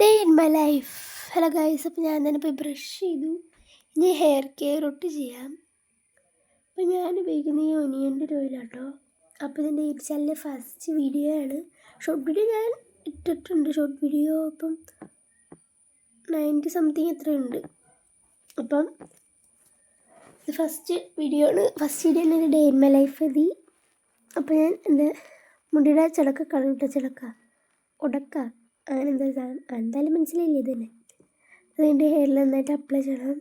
Day in my life. Hello guys, അപ്പോൾ ഞാൻ തന്നെ പോയി ബ്രഷ് ചെയ്തു. ഇനി ഹെയർ കെയർ ഒട്ട് ചെയ്യാം. അപ്പോൾ ഞാൻ ഉപയോഗിക്കുന്ന ഈ ഒനിയൻ്റെ ഓയിലാട്ടോ. അപ്പോൾ ഇതിൻ്റെ ഈ ചാനലിലെ ഫസ്റ്റ് വീഡിയോ ആണ്. ഷോർട്ട് വീഡിയോ ഞാൻ ഇട്ടിട്ടുണ്ട്. ഷോർട്ട് വീഡിയോ അപ്പം 90 സംതിങ് എത്രയുണ്ട്. അപ്പം ഇത് ഫസ്റ്റ് വീഡിയോ ആണ്. ഫസ്റ്റ് വീഡിയോ തന്നെ ഡേ ഇൻ മൈ ലൈഫ് എതി. അപ്പോൾ ഞാൻ എൻ്റെ മുടിയുടെ ചിലക്ക കളവിട്ട ചിലക്ക ഉടക്ക അങ്ങനെ എന്തായാലും മനസ്സിലായില്ലേ ഇത് തന്നെ. അതിൻ്റെ ഹെയറിൽ നന്നായിട്ട് അപ്ലൈ ചെയ്യണം.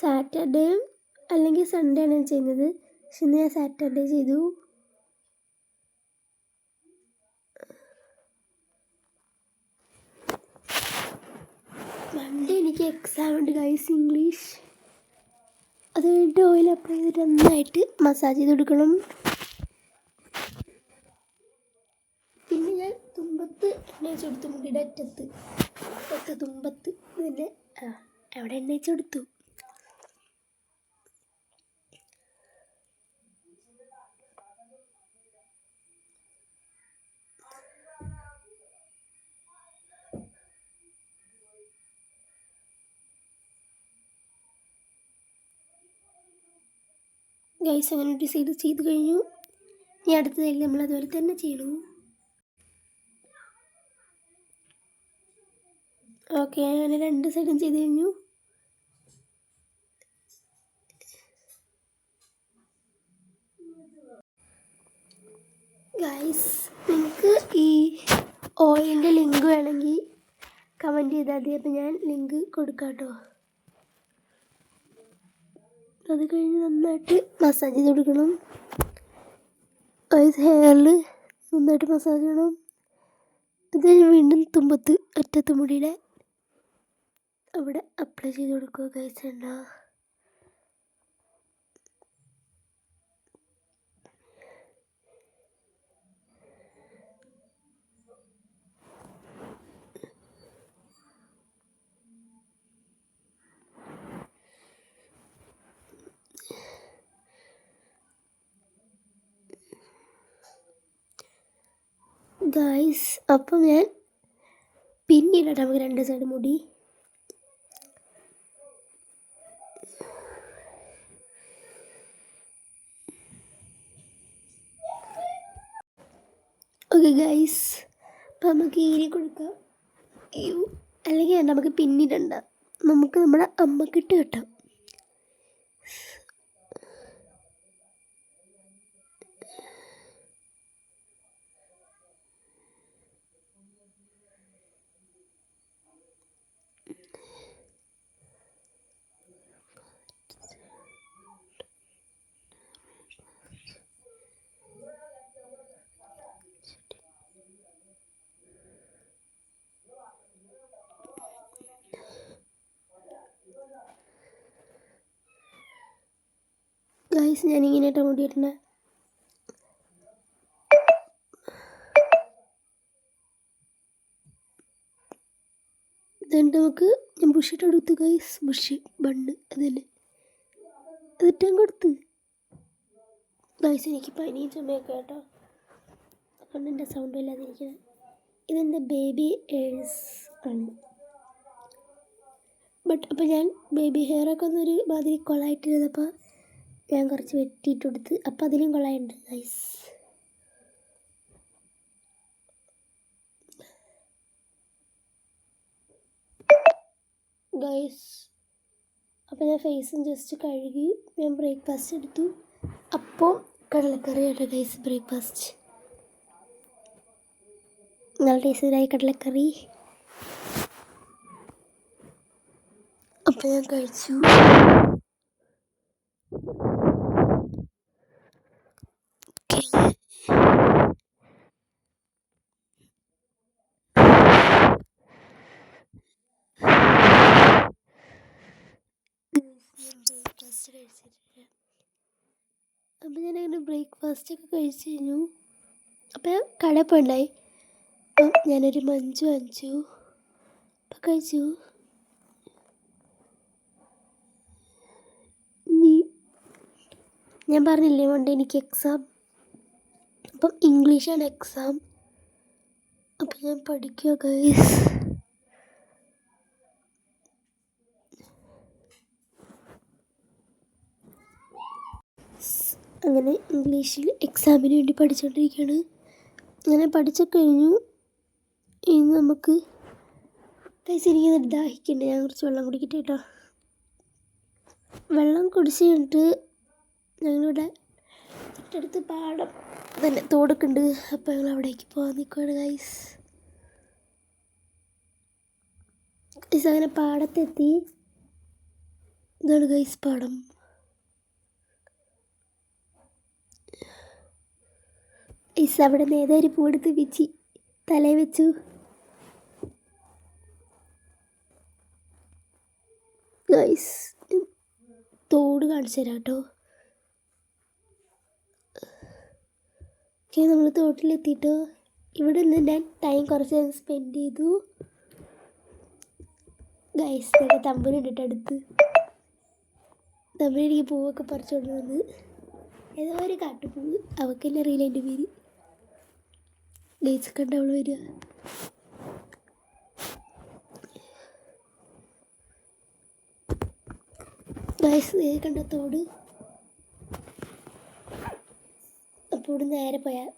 സാറ്റർഡേയും അല്ലെങ്കിൽ സൺഡേ ആണ് ചെയ്യുന്നത്. പക്ഷെ ഇന്ന് ഞാൻ സാറ്റർഡേ ചെയ്തു. മൺഡേ എനിക്ക് എക്സാം ഉണ്ട് ഗൈസ്, ഇംഗ്ലീഷ്. അത് കഴിഞ്ഞിട്ട് ഓയിൽ അപ്ലൈ ചെയ്തിട്ട് നന്നായിട്ട് മസാജ് ചെയ്ത് കൊടുക്കണം. പിന്നെ ഞാൻ തുമ്പത്ത് എണ്ണ വെച്ച് കൊടുത്തു, മുടിയുടെ അറ്റത്ത് തുമ്പത്ത് പിന്നെ അവിടെ എണ്ണ വെച്ച് കൊടുത്തു. ഗൈസ് അങ്ങനെ ഡിസൈഡ് ചെയ്ത് കഴിഞ്ഞു. ഇനി അടുത്തതായി നമ്മൾ അതുപോലെ തന്നെ ചെയ്യണു. ഓക്കെ, അങ്ങനെ 2 സൈഡും ചെയ്ത് കഴിഞ്ഞു. ഗൈസ്, നിങ്ങൾക്ക് ഈ ഓയിലിൻ്റെ ലിങ്ക് വേണമെങ്കിൽ കമൻറ്റ് ചെയ്താൽ മതി. അപ്പോൾ ഞാൻ ലിങ്ക് കൊടുക്കാം കേട്ടോ. അത് കഴിഞ്ഞ് നന്നായിട്ട് മസാജ് ചെയ്ത് കൊടുക്കണം. ഹെയറിൽ നന്നായിട്ട് മസാജ് ചെയ്യണം. അത് കഴിഞ്ഞ് വീണ്ടും തുമ്പത്ത് അറ്റത്ത് മുടിയുടെ അവിടെ അപ്ലൈ ചെയ്ത് കൊടുക്കുക ഗൈസ്. എണ്ണ ഗൈസ്. അപ്പം ഞാൻ പിന്നീട് നമുക്ക് 2 സൈഡ് മുടി. ഓക്കെ ഗൈസ്, അപ്പം നമുക്ക് ഈരി കൊടുക്കാം. അല്ലെങ്കിൽ നമുക്ക് പിന്നിടണ്ട, നമുക്ക് നമ്മുടെ അമ്മക്കിട്ട് കിട്ടാം. ഗൈസ്, ഞാനിങ്ങനെയായിട്ടാണ് മുടി ഇടുന്നത്. എന്നിട്ട് നമുക്ക് ഞാൻ ബുഷിട്ട് കൊടുത്ത് ഗൈസ്, ബുഷ് ബണ്ണ് അതന്നെ അതിട്ടാൻ കൊടുത്ത് ഗൈസ്. എനിക്ക് പനിയും ചുമയൊക്കെ കേട്ടോ, അതുകൊണ്ട് എൻ്റെ സൗണ്ട് ഇല്ലാതിരിക്കുന്നത്. ഇതെൻ്റെ ബേബി ഹെയർസ് ആണ്. അപ്പോൾ ഞാൻ ബേബി ഹെയറൊക്കെ ഒന്നൊരു മാതിരി കൊളായിട്ടിരുന്നപ്പോൾ ഞാൻ കുറച്ച് വെട്ടിയിട്ട് കൊടുത്ത്. അപ്പോൾ അതിലും കൊളായുണ്ട് ഗൈസ്. അപ്പോൾ ഞാൻ ഫേസും ജസ്റ്റ് കഴുകി ഞാൻ ബ്രേക്ക്ഫാസ്റ്റ് എടുത്തു. അപ്പോൾ കടലക്കറി കേട്ടോ ഗൈസ്, ബ്രേക്ക്ഫാസ്റ്റ് നല്ല ടേസ്റ്റിയായി കടലക്കറി. അപ്പോൾ ഞാൻ കഴിച്ചു. ബ്രേക്ക്ഫാസ്റ്റ് കഴിച്ചിട്ടില്ല. അപ്പോൾ ഞാനങ്ങനെ ബ്രേക്ക്ഫാസ്റ്റൊക്കെ കഴിച്ച് കഴിഞ്ഞു. അപ്പോൾ ഞാൻ കടയിൽ പോയിട്ടുണ്ടായി. അപ്പം ഞാനൊരു മഞ്ച് വാങ്ങിച്ചു. അപ്പം കഴിച്ചു. ഞാൻ പറഞ്ഞില്ലേ മൺഡേ എനിക്ക് എക്സാം. അപ്പം ഇംഗ്ലീഷാണ് എക്സാം. അപ്പം ഞാൻ പഠിക്കുക ഗൈസ്. അങ്ങനെ ഇംഗ്ലീഷിൽ എക്സാമിന് വേണ്ടി പഠിച്ചുകൊണ്ടിരിക്കുകയാണ്. അങ്ങനെ പഠിച്ചൊക്കെ കഴിഞ്ഞു. ഇനി നമുക്ക് ഗൈസ് എനിക്ക് ദാഹിക്കുന്നുണ്ട്. ഞാൻ കുറച്ച് വെള്ളം കുടിക്കട്ടെ കേട്ടോ. വെള്ളം കുടിച്ച് കഴിഞ്ഞിട്ട് ഞങ്ങളിവിടെ തൊട്ടടുത്ത് പാടം തന്നെ തോടൊക്കെ ഉണ്ട്. അപ്പോൾ ഞങ്ങൾ അവിടേക്ക് പോകാൻ നിൽക്കുകയാണ് ഗൈസ്. ഗൈസ് അങ്ങനെ പാടത്തെത്തി. ഇതാണ് ഗൈസ് പാടം. ഗൈസ് അവിടെ നേതാരി പൂവെടുത്ത് വെച്ച് തലയിൽ വെച്ചു. ഗൈസ് തോട് കാണിച്ചു തരാം കേട്ടോ. ഓക്കെ, നമ്മൾ തോട്ടിലെത്തിയിട്ടോ. ഇവിടെ നിന്ന് ഞാൻ ടൈം കുറച്ച് നേരം സ്പെൻഡ് ചെയ്തു. ഗൈസ് തന്നെ തമ്പുരുണ്ടിട്ട് അടുത്ത് തമ്പുരു എനിക്ക് പൂവൊക്കെ പറിച്ചുകൊണ്ട് വന്ന്. ഏതോ ഒരു കാട്ടുപൂവ്, അവക്കെന്നെ അറിയില്ല എൻ്റെ പേര്. ഗൈസ് കണ്ട അവൾ വരിക. ഗൈസ് കണ്ട തോട്. അപ്പോൾ ഇവിടെ നേരെ പോയാൽ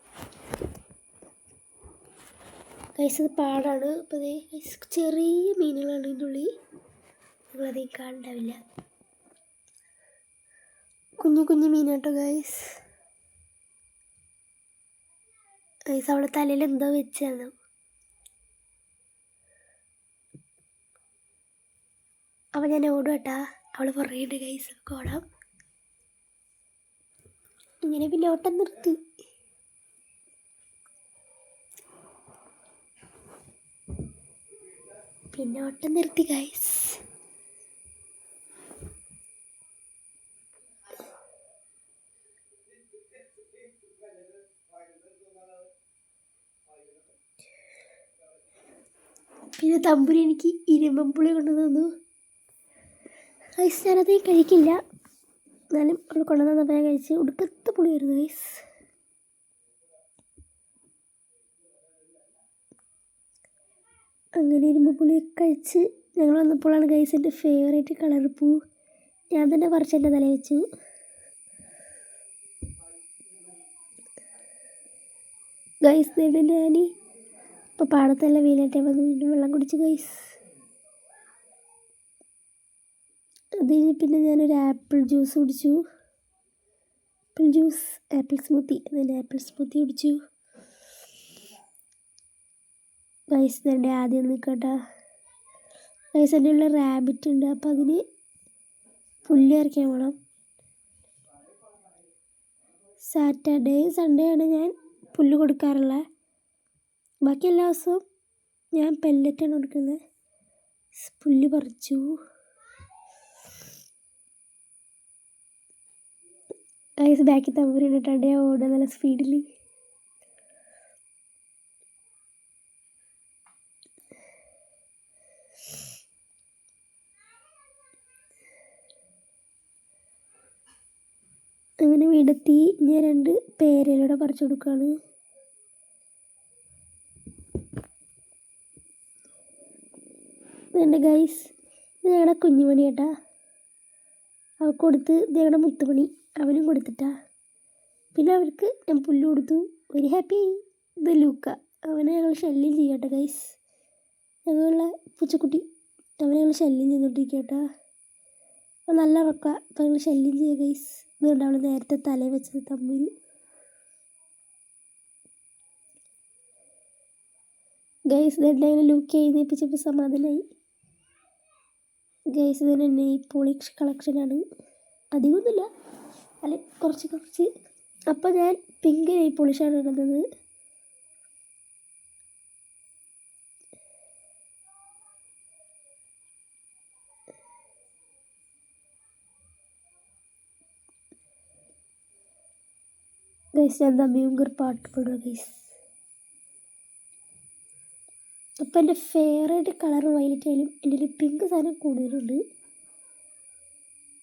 ഗൈസ് അത് പാടാണ്. അപ്പോൾ അതേ ഗൈസ് ചെറിയ മീനുകളാണ് ഇതിൻ്റെ ഉള്ളിൽ. നിങ്ങളതേ കാണണ്ടാവില്ല. കുഞ്ഞു കുഞ്ഞു മീനാട്ടോ ഗൈസ്. ഗൈസ് അവളെ തലയിൽ എന്തോ വെച്ചാണ്. അപ്പോൾ ഞാൻ ഓടും കേട്ടാ. അവൾ പറയുന്നുണ്ട് ഗൈസ് നമുക്ക് ഓടാം. ഇങ്ങനെ പിന്നെ ഓട്ടം നിർത്തി. ഗൈസ്. പിന്നെ തമ്പുരി എനിക്ക് ഇരുമ്പുളി കൊണ്ടു തന്നു ഗൈസ്. ഞാനത് കഴിക്കില്ല, എന്നാലും അവൾ കൊണ്ടു തന്നപ്പോൾ ഞാൻ കഴിച്ച്. ഉടുക്കത്തെ പുളിയായിരുന്നു ഗൈസ്. അങ്ങനെ ഇരുമ്പുളിയൊക്കെ കഴിച്ച് ഞങ്ങൾ വന്നപ്പോഴാണ് ഗൈസ് എൻ്റെ ഫേവറേറ്റ് കളർ പൂ ഞാൻ തന്നെ പറിച്ച് എൻ്റെ തല വെച്ചു. ഗൈസ് നേടി ഞാൻ ഇപ്പോൾ പാടത്തെല്ലാം വെയിലായിട്ടേ വന്ന് വീണ്ടും വെള്ളം കുടിച്ച് ഗൈസ്. അത് കഴിഞ്ഞ് പിന്നെ ഞാനൊരു ആപ്പിൾ ജ്യൂസ് കുടിച്ചു. ആപ്പിൾ സ്മൂത്തി കുടിച്ചു ഗൈസ്. എൻ്റെ ആദ്യം നിൽക്കട്ടെ ഗൈസ്. എൻ്റെ ഉള്ള റാബിറ്റ് ഉണ്ട്, അപ്പോൾ അതിന് പുല്ല് ഇറക്കാൻ വേണം. സാറ്റർഡേ സൺഡേ ആണ് ഞാൻ പുല്ല് കൊടുക്കാറുള്ളത്. ബാക്കി എല്ലാ ദിവസവും ഞാൻ പെല്ലറ്റാണ് കൊടുക്കുന്നത്. പുല്ല് പറിച്ചു ഗൈസ്. ബാക്കിൽ തമ്പൂരിട്ടിട്ടുണ്ട്. ഞാൻ ഓടുക നല്ല സ്പീഡിൽ. അങ്ങനെ വീടെത്തി. ഞാൻ 2 പേരയിലൂടെ പറിച്ചു കൊടുക്കുകയാണ്. ഇതുണ്ട് ഗൈസ്, ഇത് ഞങ്ങളുടെ കുഞ്ഞുമണി കേട്ടാ. അവൾക്ക് കൊടുത്ത് ഞങ്ങളുടെ മുത്തുമണി അവനും കൊടുത്തിട്ടാ. പിന്നെ അവർക്ക് ഞാൻ പുല്ല് കൊടുത്തു. ഒരു ഹാപ്പി. ഇത് ലൂക്ക, അവനെ ഞങ്ങൾ ശല്യം ചെയ്യട്ടെ ഗൈസ്. ഞങ്ങളുടെ പൂച്ചക്കുട്ടി അവനെ ഞങ്ങൾ ശല്യം ചെയ്തുകൊണ്ടിരിക്കട്ടാ. അപ്പോൾ നല്ല ഉറക്ക. അപ്പോൾ ഞങ്ങൾ ശല്യം ചെയ്യുക ഗൈസ്. ഇതുകൊണ്ട് അവൾ നേരത്തെ തലയിൽ വെച്ചത് തമ്പൂരി. ഗൈസ് ഇതെല്ലാം ഇങ്ങനെ ലൂക്ക് എഴുന്നേപ്പിച്ചപ്പോൾ സമാധാനമായി ഗൈസ്. ഇതിന് നെയ് പോളിഷ് കളക്ഷനാണ്. അധികമൊന്നുമില്ല, അല്ല കുറച്ച്. അപ്പോൾ ഞാൻ പിങ്ക് നെയ് പോളിഷാണ് ഇടുന്നത്. ഗൈസ് ഞാൻ തമ്മിയുങ്കർ പാട്ട് പാടുക ഗൈസ്. അപ്പോൾ എൻ്റെ ഫേവറേറ്റ് കളർ വയലറ്റ് ആയാലും എൻ്റെ ഒരു പിങ്ക് സാധനം കൂടുതലുണ്ട്.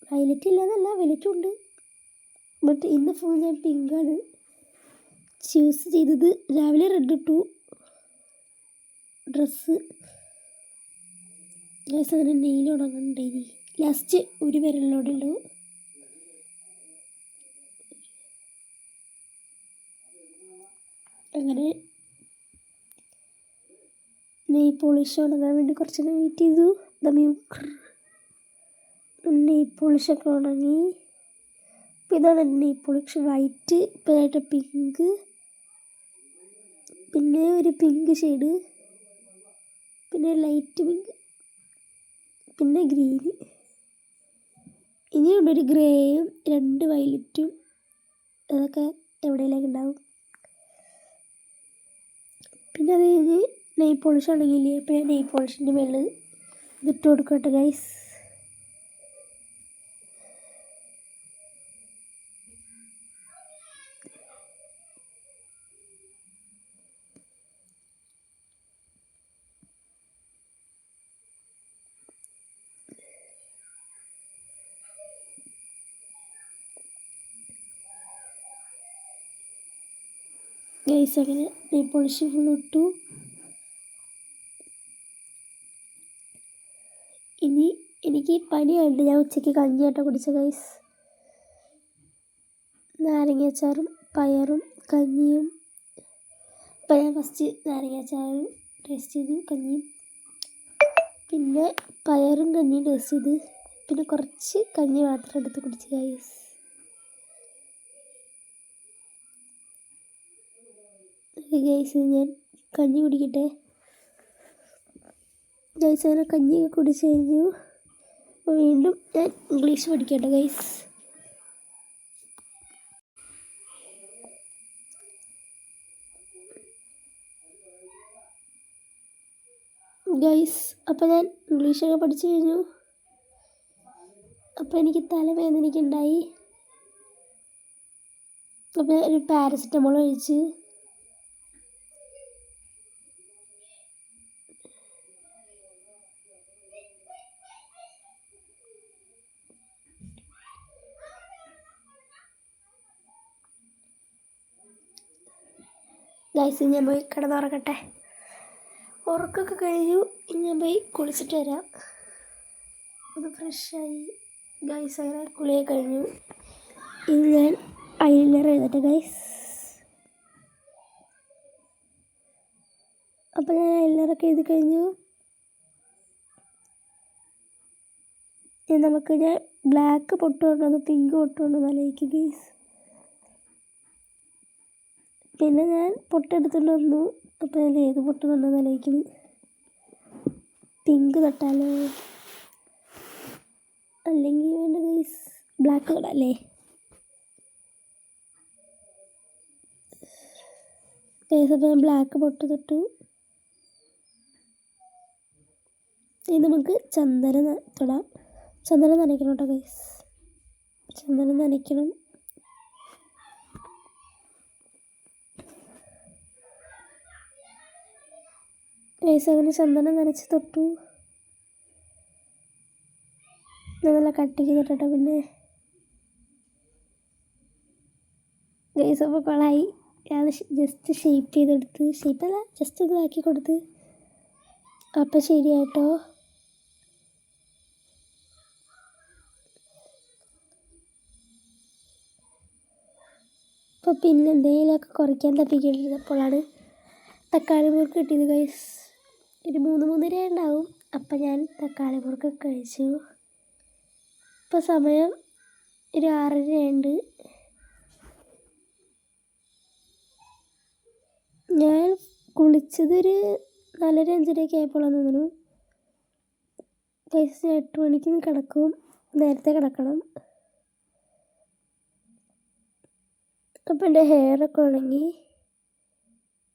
വയലറ്റ് ഇല്ലാന്നല്ല, വയലറ്റും ഉണ്ട്. ബട്ട് ഇന്ന് ഫുൾ ഞാൻ പിങ്കാണ്. ചൂസ് ചെയ്തത് രാവിലെ റെഡ് ഇട്ടു ഡ്രസ്സ്. ഗൈസ് അങ്ങനെ നെയിൽ ഉണങ്ങണ്ടായി. ലാസ്റ്റ് ഒരു വിരലിനോടെ ഉള്ളൂ. അങ്ങനെ നെയ് പോളിഷ് ഉണങ്ങാൻ വേണ്ടി കുറച്ച് വെയിറ്റ് ചെയ്തു. നെയ് പോളിഷൊക്കെ ഉണങ്ങി. അപ്പോൾ ഇതാണ് നെയ് പോളിഷ്. വൈറ്റ്, ഇപ്പോഴായിട്ട് പിങ്ക്, പിന്നെ ഒരു പിങ്ക് ഷെയ്ഡ്, പിന്നെ ലൈറ്റ് പിങ്ക്, പിന്നെ ഗ്രീന്, ഇനിയുണ്ടൊരു ഗ്രേയും 2 വയലറ്റും. അതൊക്കെ എവിടെയെങ്കിലും ഉണ്ടാവും. പിന്നെ അത് കഴിഞ്ഞ് നെയ് പോളിഷ് ഉണ്ടെങ്കിലേ അപ്പോൾ ഞാൻ നെയ് പോളിഷിൻ്റെ മേളിൽ ഇതിട്ട് കൊടുക്കട്ടെ ഗൈസ്. ഗൈസ് അങ്ങനെ നെയ് പോളിഷ് ഫുൾ ഇട്ടു. ഇനി എനിക്ക് പനിയായിട്ട് ഞാൻ ഉച്ചയ്ക്ക് കഞ്ഞിയായിട്ട് കുടിച്ച ഗൈസ്. നാരങ്ങാച്ചാറും പയറും കഞ്ഞിയും. അപ്പം ഞാൻ ഫസ്റ്റ് നാരങ്ങാച്ചാറും ടേസ്റ്റ് ചെയ്തു, കഞ്ഞിയും, പിന്നെ പയറും കഞ്ഞിയും ടേസ്റ്റ് ചെയ്ത്, പിന്നെ കുറച്ച് കഞ്ഞി മാത്രം എടുത്ത് കുടിച്ച് ഗൈസ്. ഗൈസ് ഞാൻ കഞ്ഞി കുടിക്കട്ടെ. ഗൈസ് അങ്ങനെ കഞ്ഞിയൊക്കെ കുടിച്ച് കഴിഞ്ഞു. അപ്പോൾ വീണ്ടും ഞാൻ ഇംഗ്ലീഷ് പഠിക്കട്ടെ ഗൈസ്. അപ്പോൾ ഞാൻ ഇംഗ്ലീഷൊക്കെ പഠിച്ചു കഴിഞ്ഞു. അപ്പോൾ എനിക്ക് തലവേദനയ്ക്കുണ്ടായി. അപ്പോൾ ഒരു പാരസെറ്റമോൾ കഴിച്ച്. ഗൈസ് ഞാൻ പോയി കിടന്നുറങ്ങട്ടെ. ഉറക്കമൊക്കെ കഴിഞ്ഞു. ഇനി ഞാൻ പോയി കുളിച്ചിട്ട് വരാം. ഒന്ന് ഫ്രഷായി ഗൈസ്. അങ്ങനെ കുളിയൊക്കെ കഴിഞ്ഞു. ഇനി ഞാൻ ഐലൈനർ എഴുതട്ടെ ഗൈസ്. അപ്പോൾ ഞാൻ ഐലൈനറൊക്കെ എഴുതി കഴിഞ്ഞു. ഇനി നമുക്ക് ഞാൻ ബ്ലാക്ക് പൊട്ട് കൊണ്ടുവന്ന് പിങ്ക് പൊട്ട് കൊണ്ടുവന്ന് ആലോചിക്കും ഗൈസ്. പിന്നെ ഞാൻ പൊട്ടെടുത്തുകൊണ്ട് വന്നു. അപ്പോൾ ഞാൻ ഏത് പൊട്ട് കൊണ്ടുവന്ന് ആലോചിക്കുന്നു. പിങ്ക് തൊട്ടാലോ, അല്ലെങ്കിൽ വേണ്ട ഗൈസ് ബ്ലാക്ക് തൊടല്ലേ. ഗൈസ് അപ്പോൾ ഞാൻ ബ്ലാക്ക് പൊട്ട് തൊട്ടു. ഇനി നമുക്ക് ചന്ദനം തൊടാം. ചന്ദനം നനയ്ക്കണം കേട്ടോ ഗൈസ്. ചന്ദനം നനയ്ക്കണം. ഗൈസ് അങ്ങനെ ചന്ദനം നനച്ച് തൊട്ടു. നല്ല കട്ടിക്ക് തൊട്ടോ. പിന്നെ ഗൈസ് അപ്പോൾ കൊളായി. ഞാൻ ജസ്റ്റ് ഷേപ്പ് ചെയ്തെടുത്ത്, ഷേപ്പല്ല ജസ്റ്റ് ഇതാക്കി കൊടുത്ത്. അപ്പം ശരിയായിട്ടോ. അപ്പോൾ പിന്നെ എന്തെങ്കിലുമൊക്കെ കുറയ്ക്കാൻ തപ്പിക്കൊണ്ടിരുന്നപ്പോഴാണ് തക്കാളി മുറുക്ക് കിട്ടിയത് ഗൈസ്. ഒരു 3-3:30 ഉണ്ടാവും. അപ്പം ഞാൻ തക്കാളി മുറുക്ക് കഴിച്ചു. ഇപ്പോൾ സമയം ഒരു 6:30 ഞാൻ കുളിച്ചതൊരു 4:30-5:00 ആയപ്പോഴാണ് തോന്നുന്നു ഗൈസ്. 8 മണിക്ക് കിടക്കും. നേരത്തെ കിടക്കണം. അപ്പം എൻ്റെ ഹെയറൊക്കെ ഉണങ്ങി.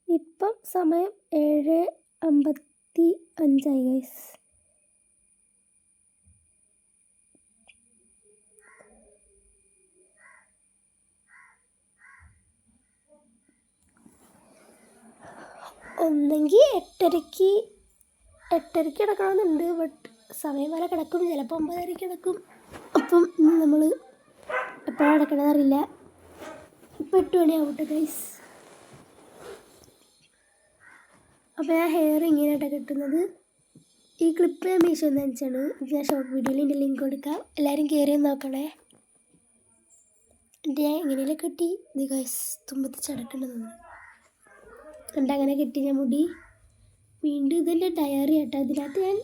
ഇപ്പം സമയം 7:55 ഗൈസ്. ഒന്നെങ്കിൽ 8:30 കിടക്കണമെന്നുണ്ട്. ബട്ട് സമയം വരെ കിടക്കും. ചിലപ്പോൾ 9:30 കിടക്കും. അപ്പം നമ്മൾ എപ്പോഴാണ് കിടക്കണമെന്നറിയില്ല. ഇപ്പം 8 മണിയാവട്ടെ ഗൈസ്. അപ്പോൾ ഞാൻ ഹെയർ ഇങ്ങനെയായിട്ടാണ് കെട്ടുന്നത്. ഈ ക്ലിപ്പ് ഞാൻ മീഷോ വാങ്ങിച്ചാണ്. ഞാൻ ഷോർട്ട് വീഡിയോയിൽ എൻ്റെ ലിങ്ക് കൊടുക്കാം, എല്ലാവരും കയറി നോക്കണേ. എന്നിട്ട് ഞാൻ എങ്ങനെയെല്ലാം കെട്ടി ഇത് ഗൈസ് തുമ്പത്ത് ചടക്കേണ്ടതാണ്. എന്നിട്ട് അങ്ങനെ കെട്ടി ഞാൻ മുടി. വീണ്ടും ഇതെൻ്റെ ഡയറി കേട്ടോ. ഇതിനകത്ത് ഞാൻ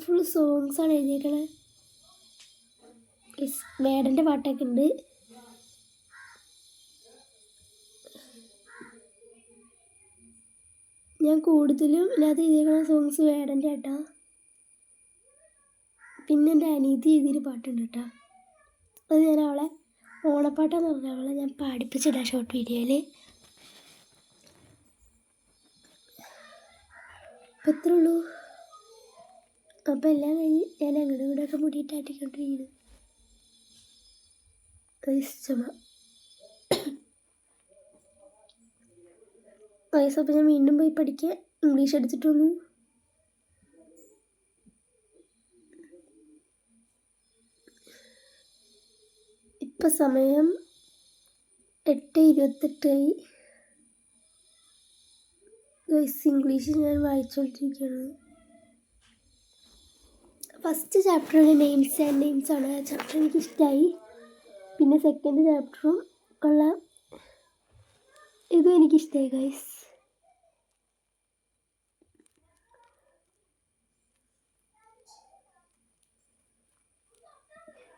ഫുൾ സോങ്സാണ് എഴുതിയേക്കണത്. വേടൻ്റെ പാട്ടൊക്കെ ഉണ്ട്. ഞാൻ കൂടുതലും ഇതിനകത്ത് എഴുതിയേക്കണ സോങ്സ് വേടൻ്റെ കേട്ടോ. പിന്നെ എൻ്റെ അനീതി എഴുതിയൊരു പാട്ടുണ്ട് കേട്ടോ. അത് ഞാൻ അവളെ ഓണപ്പാട്ടാന്ന് പറഞ്ഞ അവളെ ഞാൻ പാടിപ്പിച്ചിടാം ഷോർട്ട് വീഡിയോയിൽ. അപ്പം ഇത്രേ ഉള്ളൂ. അപ്പം എല്ലാം കഴിഞ്ഞ് ഞാൻ അങ്ങോട്ടും ഇങ്ങോട്ടൊക്കെ മുടിയിട്ടാട്ടിക്കൊണ്ടിരിക്കുന്നു. അപ്പം ഞാൻ വീണ്ടും പോയി പഠിക്കാൻ ഇംഗ്ലീഷ് എടുത്തിട്ട് വന്നു. ഇപ്പം സമയം 8:28 ഇംഗ്ലീഷ് ഞാൻ വായിച്ചുകൊണ്ടിരിക്കുകയാണ്. ഫസ്റ്റ് ചാപ്റ്ററിൻ്റെ നെയിംസ് ആൻഡ് നെയിംസാണ്. ആ ചാപ്റ്റർ എനിക്കിഷ്ടമായി. പിന്നെ സെക്കൻഡ് ചാപ്റ്ററും കൊള്ളാം. ഇതും എനിക്കിഷ്ടമായി ഗൈസ്.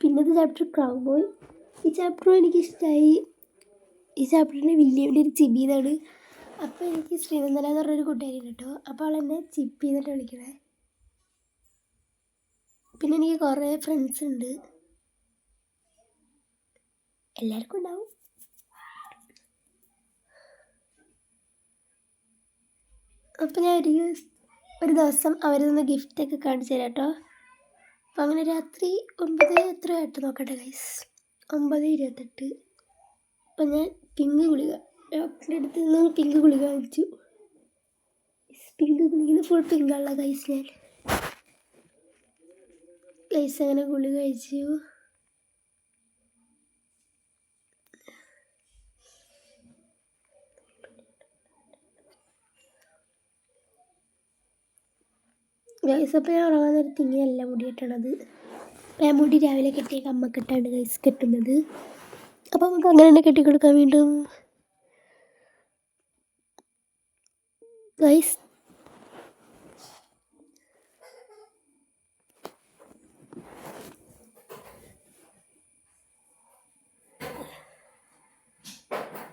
പിന്നത്തെ ചാപ്റ്റർ ക്രൗബോയ്. ഈ ചാപ്റ്ററും എനിക്കിഷ്ടമായി. ഈ ചാപ്റ്ററിൻ്റെ വില്യമിൻ്റെ ഒരു ചിബി എന്നാണ്. അപ്പോൾ എനിക്ക് ശ്രീനന്ദന എന്ന് പറഞ്ഞൊരു കൂട്ടുകാരി കേട്ടോ. അപ്പോൾ അവൾ എന്നെ ചിപ്പി എന്നിട്ട് വിളിക്കണേ. പിന്നെ എനിക്ക് കുറേ ഫ്രണ്ട്സ് ഉണ്ട്, എല്ലാവർക്കും ഉണ്ടാവും. അപ്പോൾ ഞാൻ ഒരു ദിവസം അവരിൽ നിന്ന് ഗിഫ്റ്റൊക്കെ കാണിച്ചു തരാം കേട്ടോ. അപ്പം അങ്ങനെ രാത്രി 9 എത്ര ആയിട്ട് നോക്കട്ടെ ഗൈസ്, 9:28. അപ്പം ഞാൻ പിങ്ക് ഗുളിക ഡോക്ടറിൻ്റെ അടുത്ത് നിന്ന് പിങ്ക് ഗുളിക കഴിച്ചു. പിങ്ക് ഗുളിക ഫുൾ പിങ്കുള്ള ഗൈസ്. ഞാൻ ഗൈസ് അങ്ങനെ ഗുളിക കഴിച്ചു. ഗൈസ് അപ്പോൾ ഞാൻ ഉറങ്ങാൻ നേരത്ത് ഇങ്ങനെയല്ല മുടി കെട്ടണത്. ഞാൻ മുടി രാവിലെ കെട്ടിയ കമ്മക്കെട്ടാണ് ഗൈസ് കെട്ടുന്നത്. അപ്പോൾ നമുക്ക് അങ്ങനെ തന്നെ കെട്ടിക്കൊടുക്കാൻ വീണ്ടും ഗൈസ്.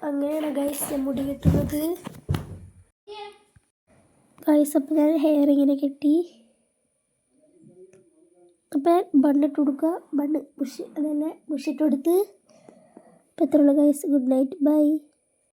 അങ്ങനെയാണ് ഗൈസ് ഞാൻ മുടി കെട്ടുന്നത്. ഗൈസ് അപ്പോൾ ഞാൻ ഹെയർ ഇങ്ങനെ കെട്ടി. അപ്പോൾ ബണ്ണിട്ട് കൊടുക്കുക, ബണ്ണ് ബുഷ് അതന്നെ ബുഷിട്ട് കൊടുത്ത്. അപ്പോൾ എത്രയുള്ള ഗൈസ്, ഗുഡ് നൈറ്റ്, ബൈ.